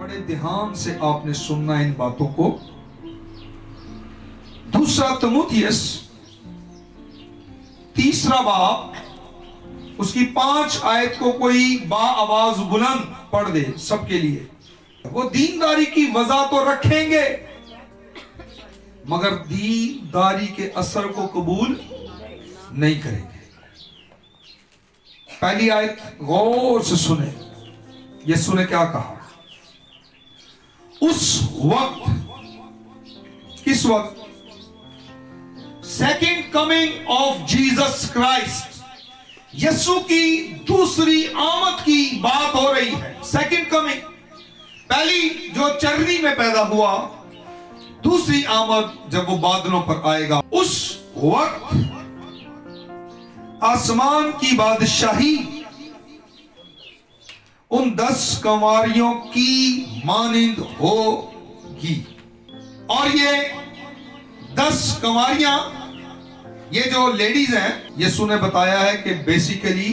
बड़े ध्यान से आपने सुनना इन बातों को। दूसरा तीमुथियुस 3 बाब उसकी 5 आयत को कोई बाआवाज बुलंद पढ़ दे सबके लिए। वो दीनदारी की वजह तो रखेंगे मगर दीनदारी के असर को कबूल नहीं करेंगे। पहली आयत गौर से सुने। ये सुने क्या कहा। उस वक्त, किस वक्त? Second coming of Jesus Christ, Yeshu की दूसरी आमद की बात हो रही है। सेकेंड कमिंग, पहली जो चरनी में पैदा हुआ, दूसरी आमद जब वो बादलों पर आएगा। उस वक्त आसमान की बादशाही उन 10 कंवारियों की मानिंद होगी। और ये 10 कंवारियां, ये जो लेडीज हैं, यीशु ने बताया है कि बेसिकली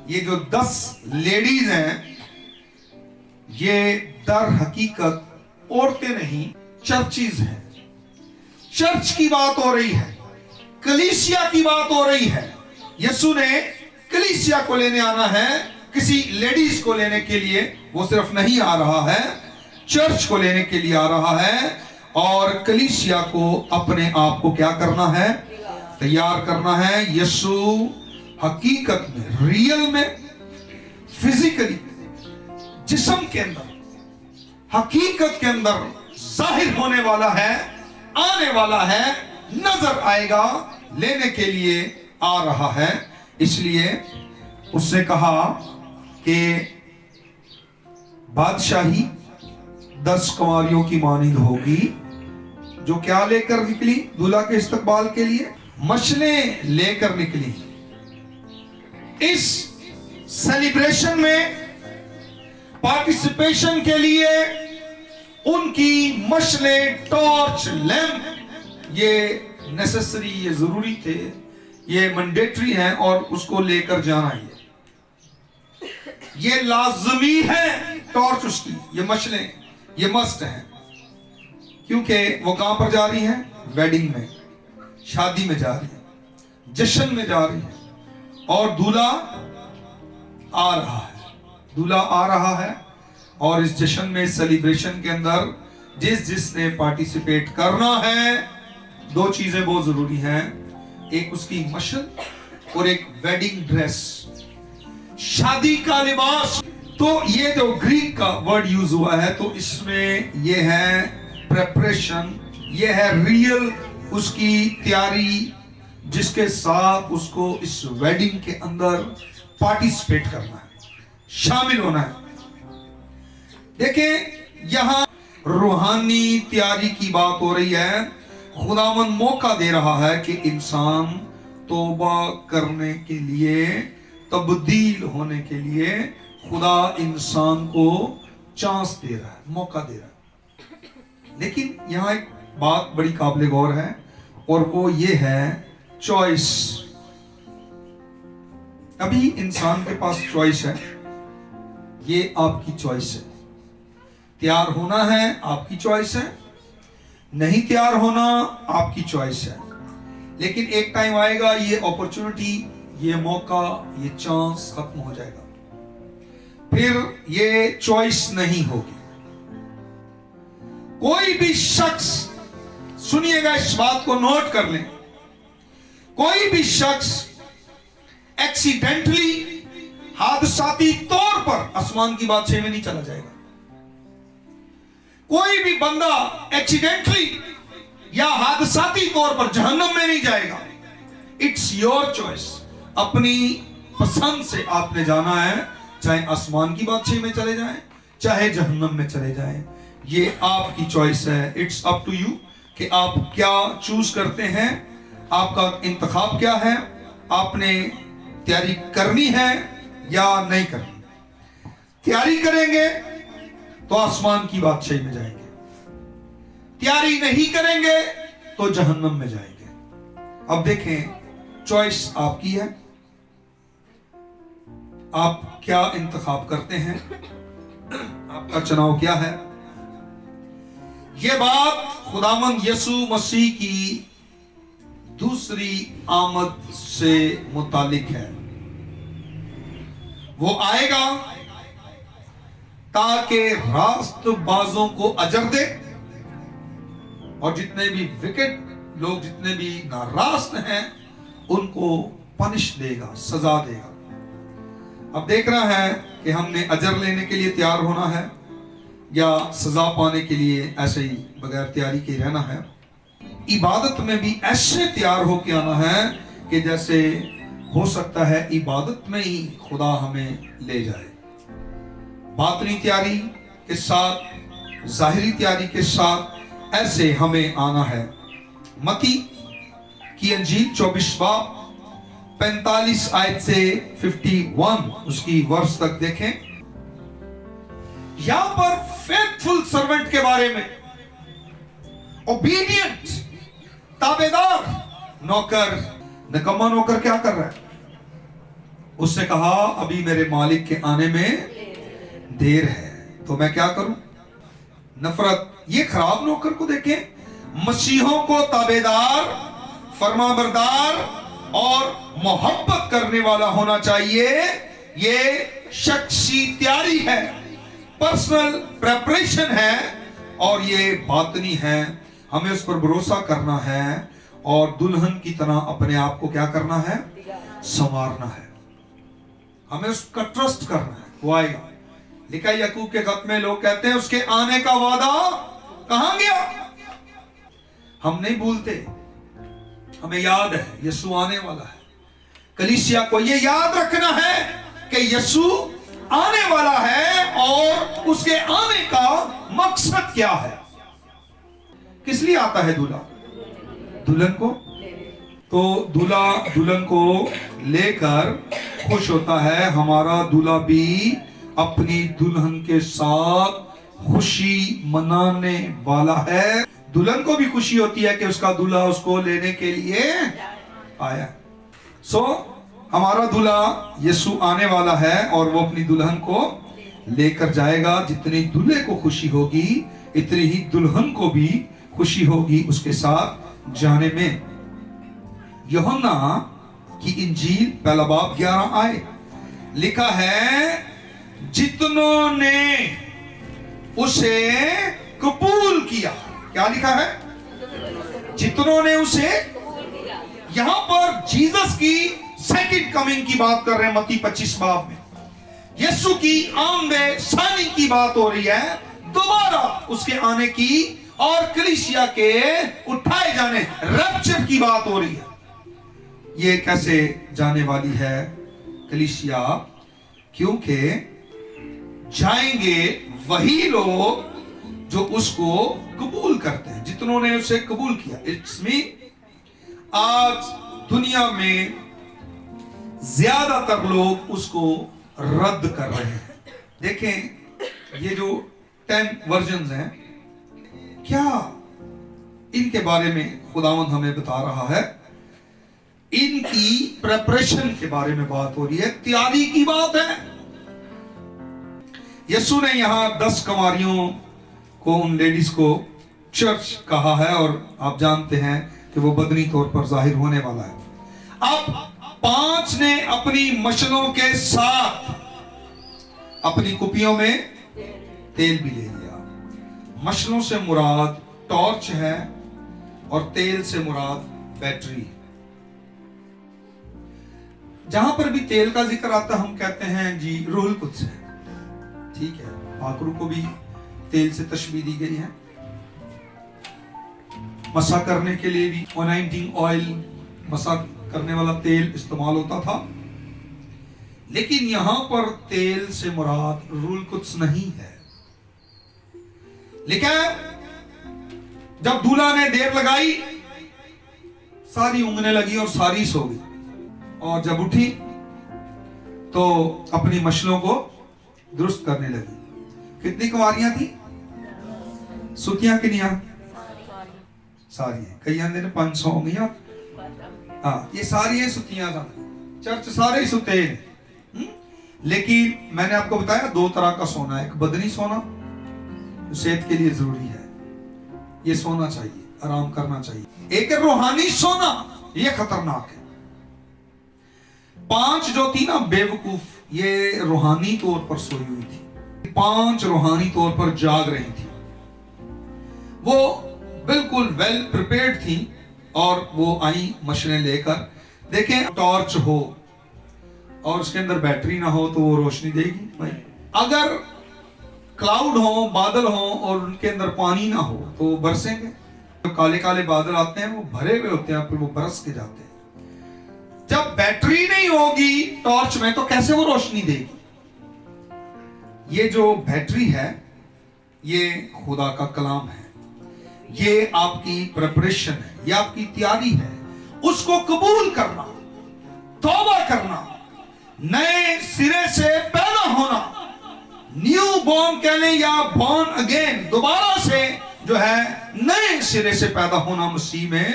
ये जो 10 लेडीज हैं, ये दर हकीकत औरतें नहीं, चर्चिज हैं। चर्च की बात हो रही है, कलीसिया की बात हो रही है। यीशु ने कलीसिया को लेने आना है, किसी लेडीज को लेने के लिए वो सिर्फ नहीं आ रहा है, चर्च को लेने के लिए आ रहा है। और कलीसिया को अपने आप को क्या करना है? तैयार करना है। यीशु हकीकत में, रियल में, फिजिकली, जिस्म के अंदर, हकीकत के अंदर जाहिर होने वाला है, आने वाला है, नजर आएगा, लेने के लिए आ रहा है। इसलिए उसने कहा कि बादशाही 10 कंवारियों की मानिंद होगी, जो क्या लेकर निकली दूल्हा के इस्तकबाल के लिए? मशलें लेकर निकली। इस सेलिब्रेशन में पार्टिसिपेशन के लिए उनकी मशलें, टॉर्च, लैंप, ये नेसेसरी, ये जरूरी थे, ये मैंडेटरी हैं और उसको लेकर जाना है। ये लाजमी है, टॉर्च उसकी, ये मशलें, ये मस्ट है। क्योंकि वो कहां पर जा रही हैं? वेडिंग में, शादी में जा रही है, जश्न में जा रही है। और दूल्हा आ रहा है, दूल्हा आ रहा है। और इस जश्न में, सेलिब्रेशन के अंदर जिसने पार्टिसिपेट करना है, 2 चीजें बहुत जरूरी हैं। एक उसकी मशल और एक वेडिंग ड्रेस, शादी का लिबास। तो ये जो ग्रीक का वर्ड यूज हुआ है, तो इसमें ये है प्रेपरेशन, ये है रियल उसकी तैयारी, जिसके साथ उसको इस वेडिंग के अंदर पार्टिसिपेट करना है, शामिल होना है। देखें, यहां रूहानी तैयारी की बात हो रही है। खुदावन मौका दे रहा है कि इंसान तौबा करने के लिए, तब्दील होने के लिए खुदा इंसान को चांस दे रहा है, मौका दे रहा है। लेकिन यहां एक बात बड़ी काबिल गौर है, और वो ये है चॉइस। अभी इंसान के पास चॉइस है, ये आपकी चॉइस है। तैयार होना है, आपकी चॉइस है। नहीं तैयार होना, आपकी चॉइस है। लेकिन एक टाइम आएगा, ये अपॉर्चुनिटी, ये मौका, ये चांस खत्म हो जाएगा, फिर ये चॉइस नहीं होगी। कोई भी शख्स, सुनिएगा, इस बात को नोट कर लें, कोई भी शख्स एक्सीडेंटली, हादसाती तौर पर आसमान की बादशाही में नहीं चला जाएगा। कोई भी बंदा एक्सीडेंटली या हादसाती तौर पर जहन्नम में नहीं जाएगा। It's your choice. अपनी पसंद से आपने जाना है, चाहे आसमान की बादशाही में चले जाएं, चाहे जहन्नम में चले जाएं। ये आपकी चॉइस है। इट्स अप टू यू कि आप क्या चूज करते हैं, आपका इंतखाब क्या है, आपने तैयारी करनी है या नहीं करनी। तैयारी करेंगे तो आसमान की बादशाही में जाएंगे, तैयारी नहीं करेंगे तो जहन्नम में जाएंगे। अब देखें, चॉइस आपकी है, आप क्या इंतखाब करते हैं। आपका चुनाव क्या है? ये बात खुदावंद यीशु मसीह की दूसरी आमद से मुतालिक है। वो आएगा ताकि रास्तबाजों को अजर दे और जितने भी विकेट लोग, जितने भी नारास्त हैं, उनको पनिश देगा, सजा देगा। अब देखना है कि हमने अजर लेने के लिए तैयार होना है या सजा पाने के लिए ऐसे ही बगैर तैयारी के रहना है। इबादत में भी ऐसे तैयार होके आना है कि जैसे हो सकता है इबादत में ही खुदा हमें ले जाए। बातनी तैयारी के साथ, जाहिरी तैयारी के साथ ऐसे हमें आना है। मत्ती की अंजील 24 बाब 45 आयत से 51 उसकी वर्ष तक देखें। यहां पर फेथफुल सर्वेंट के बारे में, ओबीडियंट ताबेदार नौकर, निकम्मा नौकर क्या कर रहा है? उससे कहा अभी मेरे मालिक के आने में देर है, तो मैं क्या करूं? नफरत। ये खराब नौकर को देखें। मसीहों को ताबेदार, फरमाबरदार और मोहब्बत करने वाला होना चाहिए। ये शख्सी तैयारी है, पर्सनल प्रेपरेशन है और ये बातनी है। हमें उस पर भरोसा करना है और दुल्हन की तरह अपने आप को क्या करना है? संवारना है। हमें उसका ट्रस्ट करना है, वो आएगा। लिखा याकूब के खत में, लोग कहते हैं उसके आने का वादा कहां गया? हम नहीं भूलते, हमें याद है यीशु आने वाला है। कलीसिया को ये याद रखना है कि यीशु आने वाला है और उसके आने का मकसद क्या है। किस लिए आता है दूल्हा? दुल्हन को। तो दूल्हा दुल्हन को लेकर खुश होता है। हमारा दूल्हा भी अपनी दुल्हन के साथ खुशी मनाने वाला है। दुल्हन को भी खुशी होती है कि उसका दूल्हा उसको लेने के लिए आया। सो हमारा दूल्हा यीशु आने वाला है और वो अपनी दुल्हन को लेकर जाएगा। जितनी दूल्हे को खुशी होगी इतनी ही दुल्हन को भी खुशी होगी उसके साथ जाने में। यूहन्ना की इंजील पहला बाब 11 आए लिखा है, जितनों ने उसे कबूल किया। क्या लिखा है? जितनों ने उसे। यहां पर जीसस की सेकंड कमिंग की बात कर रहे हैं। मत्ती 25 बाब में यीशु की आमदे सानी की बात हो रही है, दोबारा उसके आने की और कलीसिया के उठाए जाने, रैप्चर की बात हो रही है। ये कैसे जाने वाली है कलीसिया? क्योंकि जाएंगे वही लोग जो उसको कबूल करते हैं, जितनों ने उसे कबूल किया। इट्स मी, आज दुनिया में ज्यादातर लोग उसको रद्द कर रहे हैं। देखें ये जो 10 वर्जन्स हैं, क्या इनके बारे में खुदावंद हमें बता रहा है? इनकी प्रेपरेशन के बारे में बात हो रही है, तैयारी की बात है। यीशु ने यहां 10 कुंवारियों को, उन लेडीज को चर्च कहा है और आप जानते हैं कि वो बदनी तौर पर जाहिर होने वाला है। अब 5 ने अपनी मशलों के साथ अपनी कुपियों में तेल भी ले लिया। मशलों से मुराद टॉर्च है और तेल से मुराद बैटरी। जहां पर भी तेल का जिक्र आता हम कहते हैं जी रूहुल कुद्स है, ठीक है। आकरू को भी तेल से तशबीह दी गई है। मसा करने के लिए भी अनॉइंटिंग ऑयल, मसा करने वाला तेल इस्तेमाल होता था। लेकिन यहां पर तेल से मुराद रूहुल कुद्स नहीं है। लेकिन जब दूल्हा ने देर लगाई, सारी ऊँघने लगी और सारी सो गई, और जब उठी तो अपनी मशलों को दुरुस्त करने लगी। कितनी कुंवारियां थी? सुतियां कितनी? सारी हैं। कई आंदे ने 500 हो गई। हाँ, ये सारी सुतियां था। चर्च सारे सुते हैं। لیکن میں نے آپ کو بتایا دو طرح کا سونا ہے، ایک بدنی سونا جو صحت کے لیے ضروری ہے، یہ سونا چاہیے، آرام کرنا چاہیے، ایک روحانی سونا، یہ خطرناک ہے۔ 5 جو تھی نا بیوقوف، یہ روحانی طور پر سوئی ہوئی تھی، 5 روحانی طور پر جاگ رہی تھی، وہ بالکل ویل پریپیئرڈ تھی، اور وہ آئی مشلیں لے کر۔ دیکھیں ٹارچ ہو اور اس کے اندر بیٹری نہ ہو تو وہ روشنی دے گی بھائی؟ اگر کلاؤڈ ہو، بادل ہو، اور ان کے اندر پانی نہ ہو تو وہ برسیں گے؟ جو کالے کالے بادل آتے ہیں وہ بھرے ہوئے ہوتے ہیں، پھر وہ برس کے جاتے ہیں۔ جب بیٹری نہیں ہوگی ٹارچ میں تو کیسے وہ روشنی دے گی؟ یہ جو بیٹری ہے یہ خدا کا کلام ہے، یہ آپ کی پریپریشن ہے، یہ آپ کی تیاری ہے، اس کو قبول کرنا، توبہ کرنا، نئے سرے سے پیدا ہونا، نیو بورن کہہ لیں یا بورن اگین، دوبارہ سے جو ہے نئے سرے سے پیدا ہونا، مسیح میں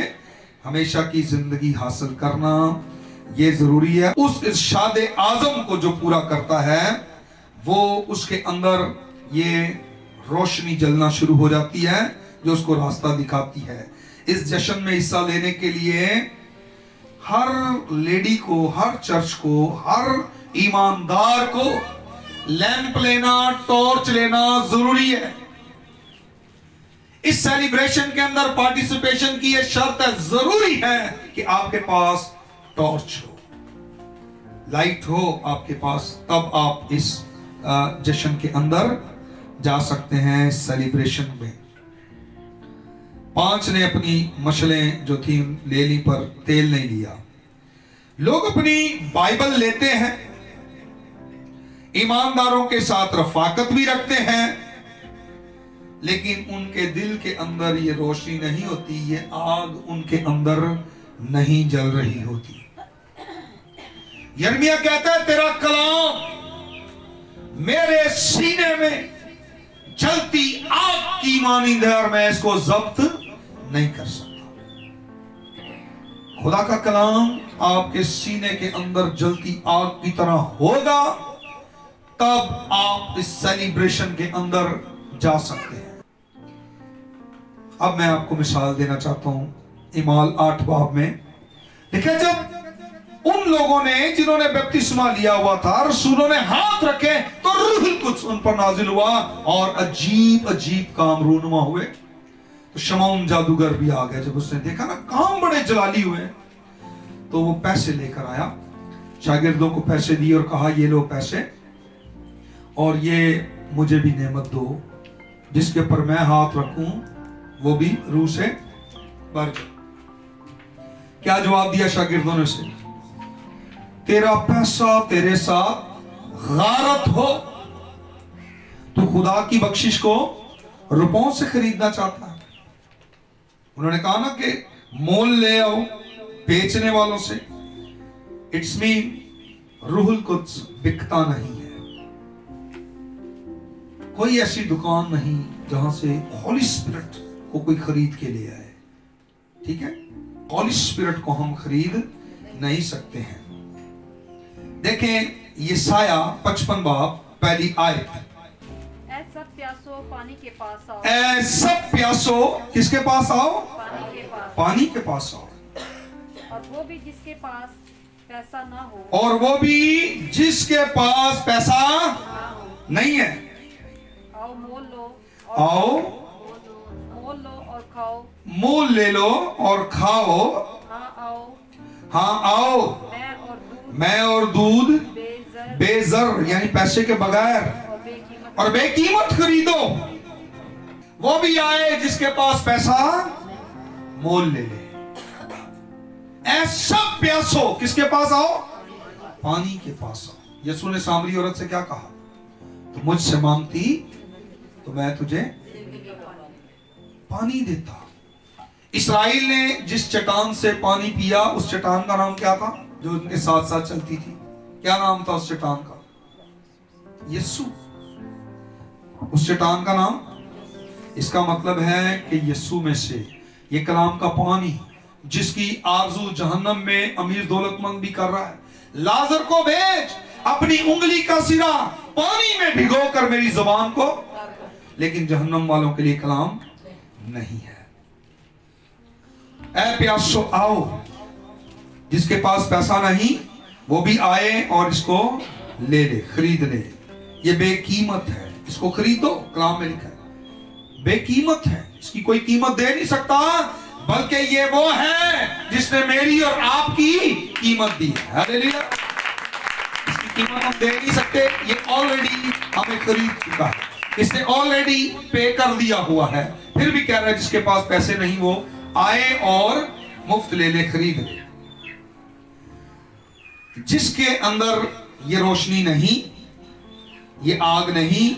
ہمیشہ کی زندگی حاصل کرنا، یہ ضروری ہے۔ اس ارشاد اعظم کو جو پورا کرتا ہے وہ اس کے اندر یہ روشنی جلنا شروع ہو جاتی ہے جو اس کو راستہ دکھاتی ہے۔ اس جشن میں حصہ لینے کے لیے ہر لیڈی کو، ہر چرچ کو، ہر ایماندار کو لیمپ لینا، ٹارچ لینا ضروری ہے۔ اس سیلیبریشن کے اندر پارٹیسپیشن کی یہ شرط ہے، ضروری ہے کہ آپ کے پاس ٹارچ ہو، لائٹ ہو آپ کے پاس، تب آپ اس جشن کے اندر جا سکتے ہیں، سیلیبریشن میں۔ 5 نے اپنی مشلیں جو تھی لے لی پر تیل نہیں لیا۔ لوگ اپنی بائبل لیتے ہیں، ایمانداروں کے ساتھ رفاقت بھی رکھتے ہیں، لیکن ان کے دل کے اندر یہ روشنی نہیں ہوتی، یہ آگ ان کے اندر نہیں جل رہی ہوتی۔ یرمیہ کہتا ہے تیرا کلام میرے سینے میں جلتی آگ کی مانند ہے اور میں اس کو ضبط نہیں کر سکتا۔ خدا کا کلام آپ کے سینے کے اندر جلتی آگ کی طرح ہوگا، تب آپ اس سیلیبریشن کے اندر جا سکتے ہیں۔ اب میں آپ کو مثال دینا چاہتا ہوں اعمال 8 باب میں۔ دیکھیں جب ان لوگوں نے جنہوں نے بپتسمہ لیا ہوا تھا، رسولوں نے ہاتھ رکھے تو روح القدس ان پر نازل ہوا اور عجیب عجیب کام رونما ہوئے۔ تو شمعون جادوگر بھی آ گیا، جب اس نے دیکھا نا کام بڑے جلالی ہوئے تو وہ پیسے لے کر آیا، شاگردوں کو پیسے دیے اور کہا یہ لو پیسے، اور یہ مجھے بھی نعمت دو، جس کے پر میں ہاتھ رکھوں وہ بھی روح سے بھر جائے۔ کیا جواب دیا شاگردوں نے اسے؟ تیرا پیسہ تیرے ساتھ غارت ہو، تو خدا کی بخشش کو روپوں سے خریدنا چاہتا ہے۔ انہوں نے کہا نا کہ مول لے آؤ بیچنے والوں سے۔ اٹس مین روح القدس بکتا نہیں ہے، کوئی ایسی دکان نہیں جہاں سے ہولی اسپرٹ کو کوئی خرید کے لے آئے، ٹھیک ہے؟ ہولی اسپرٹ کو ہم خرید نہیں سکتے ہیں۔ دیکھیں یسایہ 55 باب پہلی آیت۔ اے سب پیاسو پانی کے پاس آؤ، اے سب پیاسو کس کے پاس آؤ؟ پانی کے پاس، پانی کے پاس آؤ، اور وہ بھی جس کے پاس پیسہ نہ ہو، اور وہ بھی جس کے پاس پیسہ نہیں ہے، آؤ مول لو آؤ مول لو اور کھاؤ، مول لے لو اور کھاؤ۔ ہاں آؤ، ہاں آؤ، میں اور دودھ بے زر یعنی پیسے کے بغیر اور بے قیمت خریدو۔ وہ بھی آئے جس کے پاس پیسہ مول لے لے۔ اے سب پیاسو کس کے پاس آؤ؟ پانی کے پاس آؤ۔ یسوع نے سامری عورت سے کیا کہا؟ تو مجھ سے مانگتی تو میں تجھے پانی دیتا۔ اسرائیل نے جس چٹان سے پانی پیا اس چٹان کا نام کیا تھا جو ان کے ساتھ ساتھ چلتی تھی؟ کیا نام تھا اس چٹان کا؟ یسوع۔ اس چٹان کا نام، اس کا مطلب ہے کہ یسوع میں سے یہ کلام کا پانی جس کی آرزو جہنم میں امیر دولت مند بھی کر رہا ہے، لازر کو بھیج، अपनी उंगली का सिरा पानी में भिगो कर मेरी जुबान को, लेकिन जहन्नम वालों के लिए कलाम नहीं है। ऐ प्यासो आओ, जिसके पास पैसा नहीं वो भी आए और इसको ले ले, खरीद ले। ये बेकीमत है, इसको खरीदो। कलाम में लिखा है बेकीमत है, इसकी कोई कीमत दे नहीं सकता, बल्कि ये वो है जिसने मेरी और आपकी कीमत दी है। हालेलुया। इसकी कीमत हम दे नहीं सकते, ये ऑलरेडी हमें खरीद चुका है, इसने ऑलरेडी पे कर दिया हुआ है। फिर भी कह रहा है जिसके पास पैसे नहीं वो आए और मुफ्त ले ले, खरीद ले। जिसके अंदर ये रोशनी नहीं, ये आग नहीं,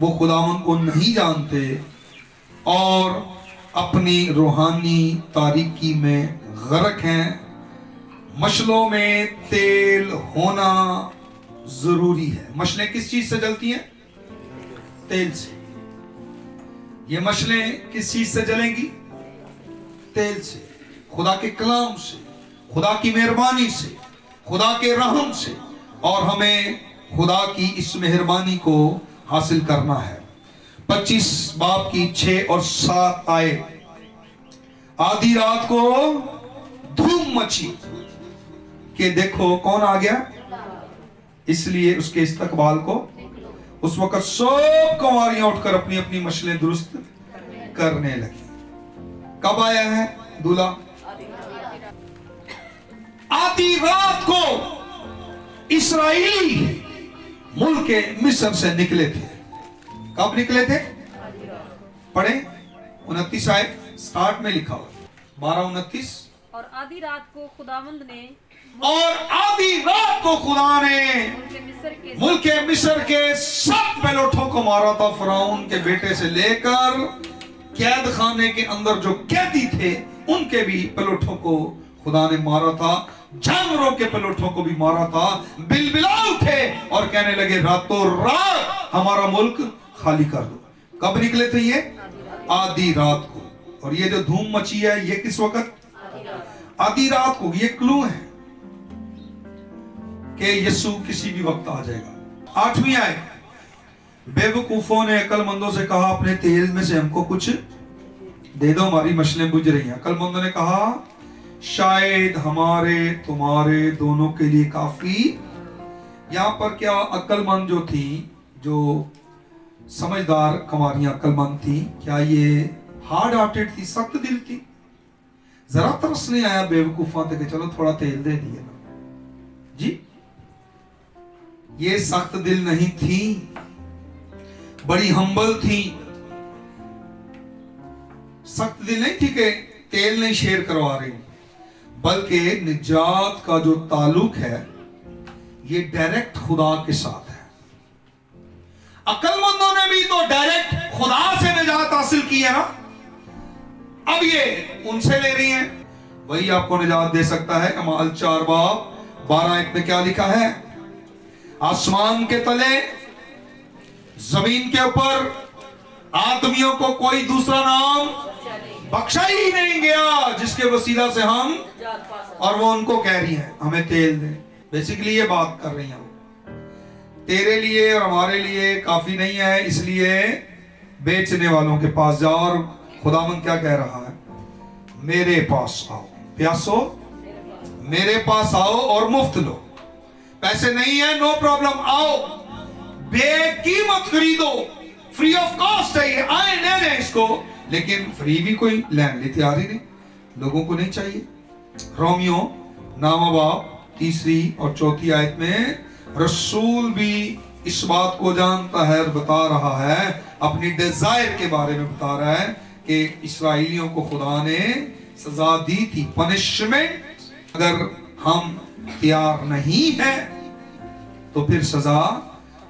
वो खुदावंद को नहीं जानते और अपनी रूहानी तारीकी में गर्क हैं। मशलों में तेल होना जरूरी है। मशलें किस चीज से जलती हैं? तेल से। ये मशलें किस चीज से जलेंगी? तेल से, खुदा के कलाम से, खुदा की मेहरबानी से, खुदा के रहम से। और हमें खुदा की इस मेहरबानी को हासिल करना है। 25 बाब की 6 और 7 आए। आधी रात को धूम मची कि देखो कौन आ गया, इसलिए उसके इस्तकबाल को उस वक्त सब कुंवारियां उठकर अपनी अपनी मशलें दुरुस्त करने लगी। कब आया है दूल्हा? आधी रात को इस्राएली मुल्क मिस्र से निकले थे। कब निकले थे? पढ़े 29 आयत स्टार्ट में लिखा हुआ 12-29। और आधी रात को खुदावंद ने खुदा ने मुल्क मिस्र के सब पेलोठों को मारा था। फराउन के बेटे से लेकर कैद खाने के अंदर जो कैदी थे उनके भी पेलोठों को खुदा ने मारा था। जानवरों के पेलोठों को भी मारा था। बिलबिला उठे और कहने लगे रातों रात हमारा मुल्क खाली कर दो। कब निकले थे ये? आधी रात को। और ये जो धूम मची है ये किस वक्त? आधी रात को। ये क्लू है कि यीशु किसी भी वक्त आ जाएगा। 8वीं आयत। बेवकूफों ने अक्लमंदों से कहा अपने तेल में से हमको कुछ दे दो, हमारी मशलें बुझ रही हैं। अक्लमंदों ने कहा शायद हमारे तुम्हारे दोनों के लिए काफी। यहां पर क्या अक्लमंद जो थी, जो समझदार कुंवारियां अक्लमंद थी, क्या ये हार्ड हार्टेड थी, सख्त दिल थी? जरा तरस नहीं आया बेवकूफों तक कि चलो थोड़ा तेल दे दिए ना जी? ये सख्त दिल नहीं थी, बड़ी हम्बल थी। सख्त दिल नहीं थी कि तेल नहीं शेयर करवा रही, बल्कि निजात का जो ताल्लुक है ये डायरेक्ट खुदा के साथ है। अक्लमंदों ने भी तो डायरेक्ट खुदा से निजात हासिल की है ना, अब ये उनसे ले रही हैं। वही आपको निजात दे सकता है। अमाल 4 बाब 12 में क्या लिखा है? आसमान के तले जमीन के ऊपर आदमियों को कोई दूसरा नाम बख्शा ही नहीं गया जिसके वसीला से हम, और वो उनको कह रही है हमें तेल दे। बेसिकली ये बात कर रही है तेरे लिए और हमारे लिए काफी नहीं है, इसलिए बेचने वालों के पास जाओ। और खुदावंद क्या कह रहा है? मेरे पास आओ प्यासो, मेरे पास आओ और मुफ्त लो। पैसे नहीं है, नो प्रॉब्लम, आओ बेकीमत खरीदो, फ्री ऑफ कॉस्ट है ये, आए ले लें इसको। लेकिन फ्री भी कोई लेने तैयार ही नहीं, लोगों को नहीं चाहिए। रोमियो 9 बाब 3 और 4 आयत में रसूल भी इस बात को जानता है और बता रहा है, अपनी डिजायर के बारे में बता रहा है कि इस्राएलियों को खुदा ने सजा दी थी, पनिशमेंट। अगर हम तैयार नहीं है तो फिर सजा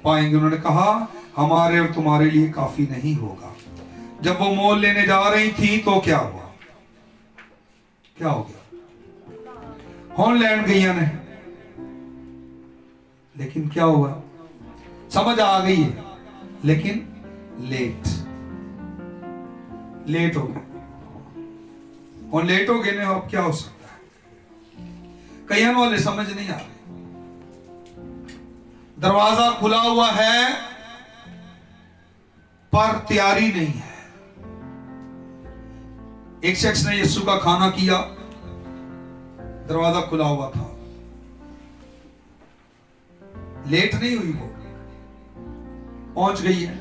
पाएंगे। उन्होंने कहा हमारे और तुम्हारे लिए काफी नहीं होगा। जब वो मोल लेने जा रही थी तो क्या हुआ? क्या हो गया? हॉलैंड गई ने, लेकिन क्या हुआ? समझ आ गई है, लेकिन लेट हो गए। और लेट हो गए ना, अब क्या हो सकता है? कई वाले समझ नहीं आ रहे। दरवाजा खुला हुआ है पर तैयारी नहीं है। एक शख्स ने यीशु का खाना किया, दरवाजा खुला हुआ था, लेट नहीं हुई, वो पहुंच गई है,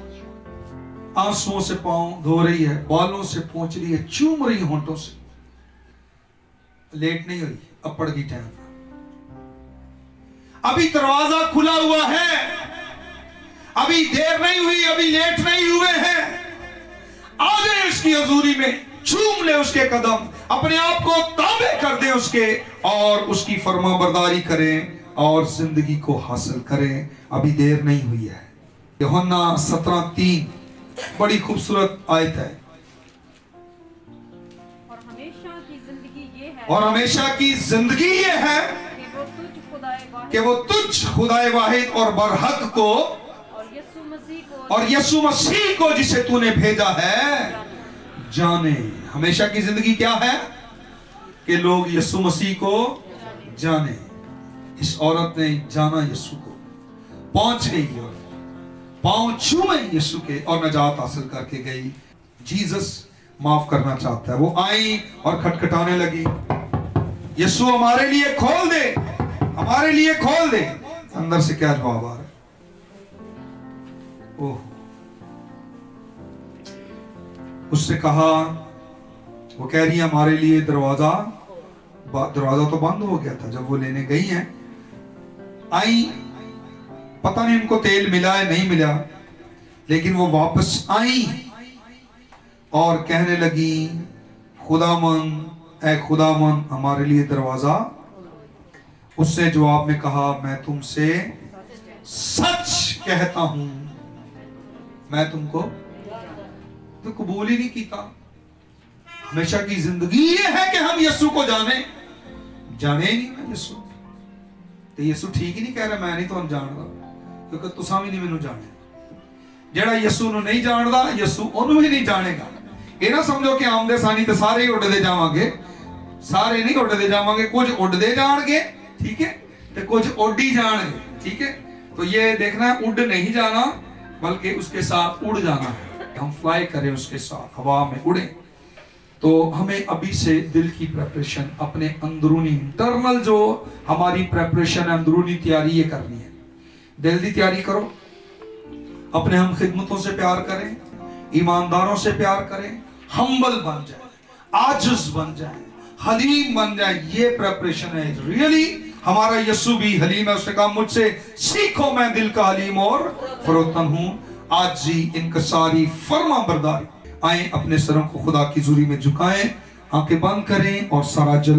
आंसुओं से पांव धो रही है, बालों से पोंछ रही है, चूम रही होंठों से, लेट नहीं हुई, अब पड़ गई टाइम। अभी दरवाजा खुला हुआ है, अभी देर नहीं हुई, अभी लेट नहीं हुए हैं, आ जाए उसकी हजूरी में, चूम ले उसके कदम, अपने आप को ताबे कर दे उसके, और उसकी फरमाबरदारी करें और जिंदगी को हासिल करें। अभी देर नहीं हुई है। यूहन्ना 17:3 बड़ी खूबसूरत आयत है। और हमेशा की जिंदगी ये है और हमेशा की जिंदगी ये है कि वो तुझ खुदाए वाहिद और बरहक को और यीशु मसीह को जिसे तूने भेजा है जाने। हमेशा की जिंदगी क्या है? कि लोग यीशु मसीह को जाने। इस औरत ने जाना यीशु को, पहुंच गई और पांव छूमे यीशु के और नजात हासिल करके गई। जीसस माफ करना चाहता है। वो आई और खटखटाने लगी, यीशु हमारे लिए खोल दे, हमारे लिए खोल दे। अंदर से क्या जवाब आ रहा है? ओह, उससे कहा, वो कह रही है हमारे लिए दरवाजा तो बंद हो गया था। जब वो लेने गई हैं, आई, पता नहीं उनको तेल मिला है नहीं मिला, लेकिन वो वापस आई और कहने लगी, खुदावन ऐ खुदावन हमारे लिए दरवाजा। उसने जवाब में कहा, मैं तुमसे सच कहता हूं, मैं तुमको तो कबूल ही नहीं किया। हमेशा की जिंदगी ये है कि हम यीशु को जाने ही नहीं। मैं यीशु तो यीशु ठीक ही नहीं कह रहा, मैं नहीं तो जानदा, क्योंकि तुसा भी नहीं मैनू जाने। जेड़ा यीशु नु नहीं जानदा, यीशु ओनू ही नहीं जानेगा। ये ना समझो कि आमदे सानी ते सारे ही उड़दे जावांगे, सारे नहीं उड़दे जावांगे, कुछ उड़दे जाणगे, ठीक है, ते कुछ उड़ी जाणगे, ठीक है। तो ये देखना, उड़ नहीं जाना बल्कि उसके साथ उड़ जाना है। हम फ्लाई करें उसके साथ, हवा में उड़े। तो हमें अभी से दिल की प्रेपरेशन, अपने अंदरूनी इंटरनल जो हमारी प्रेपरेशन है, अंदरूनी तैयारी ये करनी है। दिल की तैयारी करो, अपने हम खिदमतों से प्यार करें, ईमानदारों से प्यार करें, हम्बल बन जाए, आजिज बन जाए, हलीम बन जाए। ये प्रेपरेशन है। रियली हमारा यीशु भी हलीम है। उसने कहा, मुझसे सीखो, मैं दिल का हलीम और फरोतन हूं, आजी इनकसारी फर्मा बरदारी। आए अपने सरों को खुदा की हुजूरी में झुकाएं, आंखें बंद करें और सारा जला